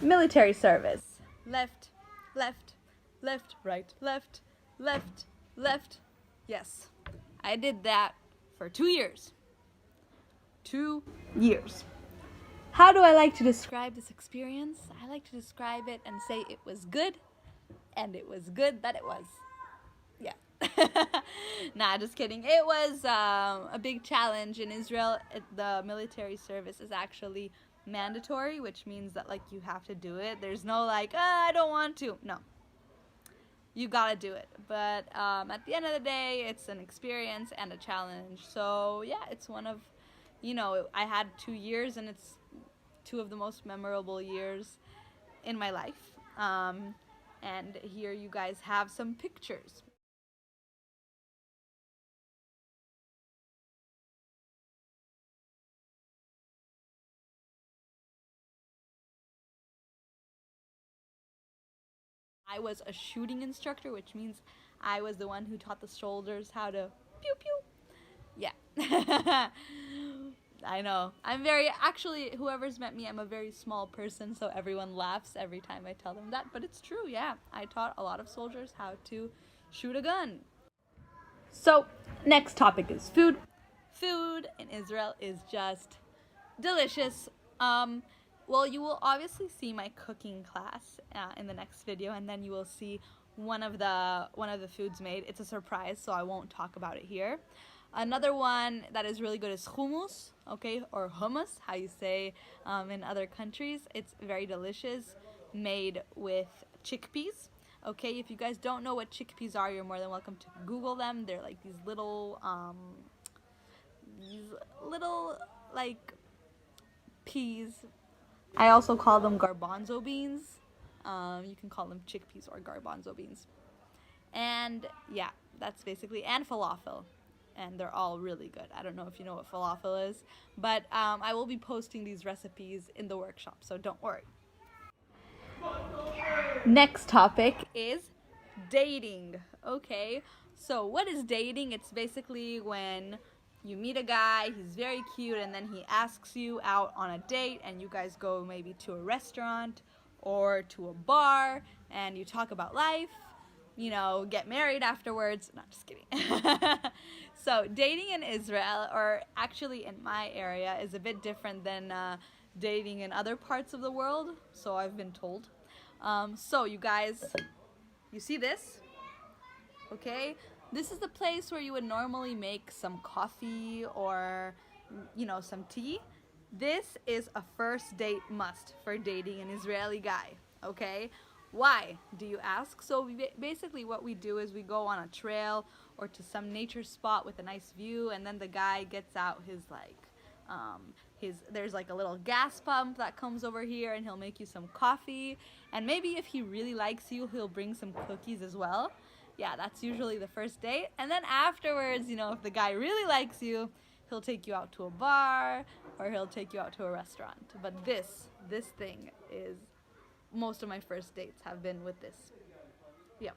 Military service. Left, left, left, right, left, left, left. Yes, I did that for 2 years. 2 years. How do I like to describe this experience? I like to describe it and say it was good, and it was good that it was. Yeah. Nah, just kidding. It was a big challenge in Israel. The military service is actually mandatory, which means that like you have to do it. There's no like, I don't want to. No, you gotta do it. But at the end of the day, it's an experience and a challenge. So yeah, it's one of, I had 2 years, and it's two of the most memorable years in my life. And here you guys have some pictures. I was a shooting instructor, which means I was the one who taught the soldiers how to pew pew. Yeah. I know. Actually, whoever's met me, I'm a very small person, so everyone laughs every time I tell them that. But it's true, yeah. I taught a lot of soldiers how to shoot a gun. So, next topic is food. Food in Israel is just delicious. Well, you will obviously see my cooking class in the next video, and then you will see one of the foods made. It's a surprise, so I won't talk about it here. Another one that is really good is hummus, okay, or hummus, how you say in other countries. It's very delicious, made with chickpeas. Okay, if you guys don't know what chickpeas are, you're more than welcome to Google them. They're like these little like peas. I also call them garbanzo beans. You can call them chickpeas or garbanzo beans. And yeah, that's basically, and falafel. And they're all really good. I don't know if you know what falafel is, but I will be posting these recipes in the workshop, so don't worry. Next topic is dating. Okay, so what is dating? It's basically when you meet a guy, he's very cute, and then he asks you out on a date, and you guys go maybe to a restaurant or to a bar, and you talk about life, get married afterwards. Not just kidding. So dating in Israel, or actually in my area, is a bit different than dating in other parts of the world, so I've been told. So you guys, you see this? Okay, this is the place where you would normally make some coffee or, some tea. This is a first date must for dating an Israeli guy, okay? Why, do you ask? So basically what we do is we go on a trail or to some nature spot with a nice view, and then the guy gets out his there's like a little gas pump that comes over here, and he'll make you some coffee, and maybe if he really likes you, he'll bring some cookies as well. Yeah, that's usually the first date. And then afterwards, if the guy really likes you, he'll take you out to a bar or he'll take you out to a restaurant. But this thing is, most of my first dates have been with this. Yep.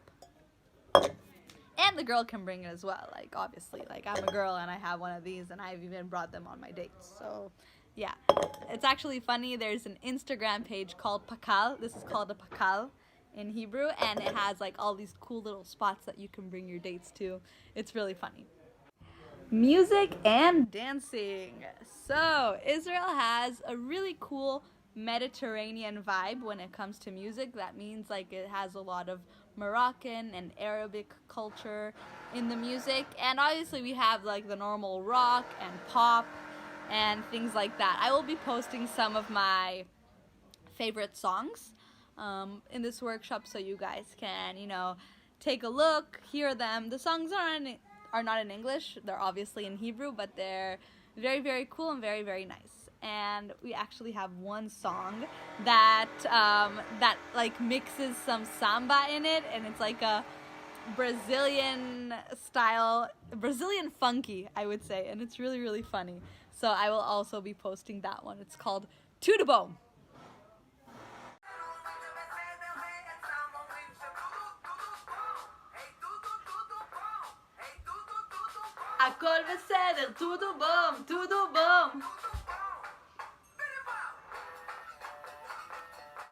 And the girl can bring it as well. Like, obviously, like, I'm a girl and I have one of these, and I've even brought them on my dates. So, yeah. It's actually funny. There's an Instagram page called Pakal. This is called a Pakal in Hebrew, and it has like all these cool little spots that you can bring your dates to. It's really funny. Music and dancing. So Israel has a really cool Mediterranean vibe when it comes to music. That means like it has a lot of Moroccan and Arabic culture in the music, and obviously we have like the normal rock and pop and things like that. I will be posting some of my favorite songs in this workshop, so you guys can, take a look, hear them. The songs are not in English. They're obviously in Hebrew, but they're very, very cool and very, very nice. And we actually have one song that like mixes some samba in it, and it's like a Brazilian style, Brazilian funky, I would say, and it's really, really funny. So I will also be posting that one. It's called Todo. הכל בסדר, tudo bom, tudo bom.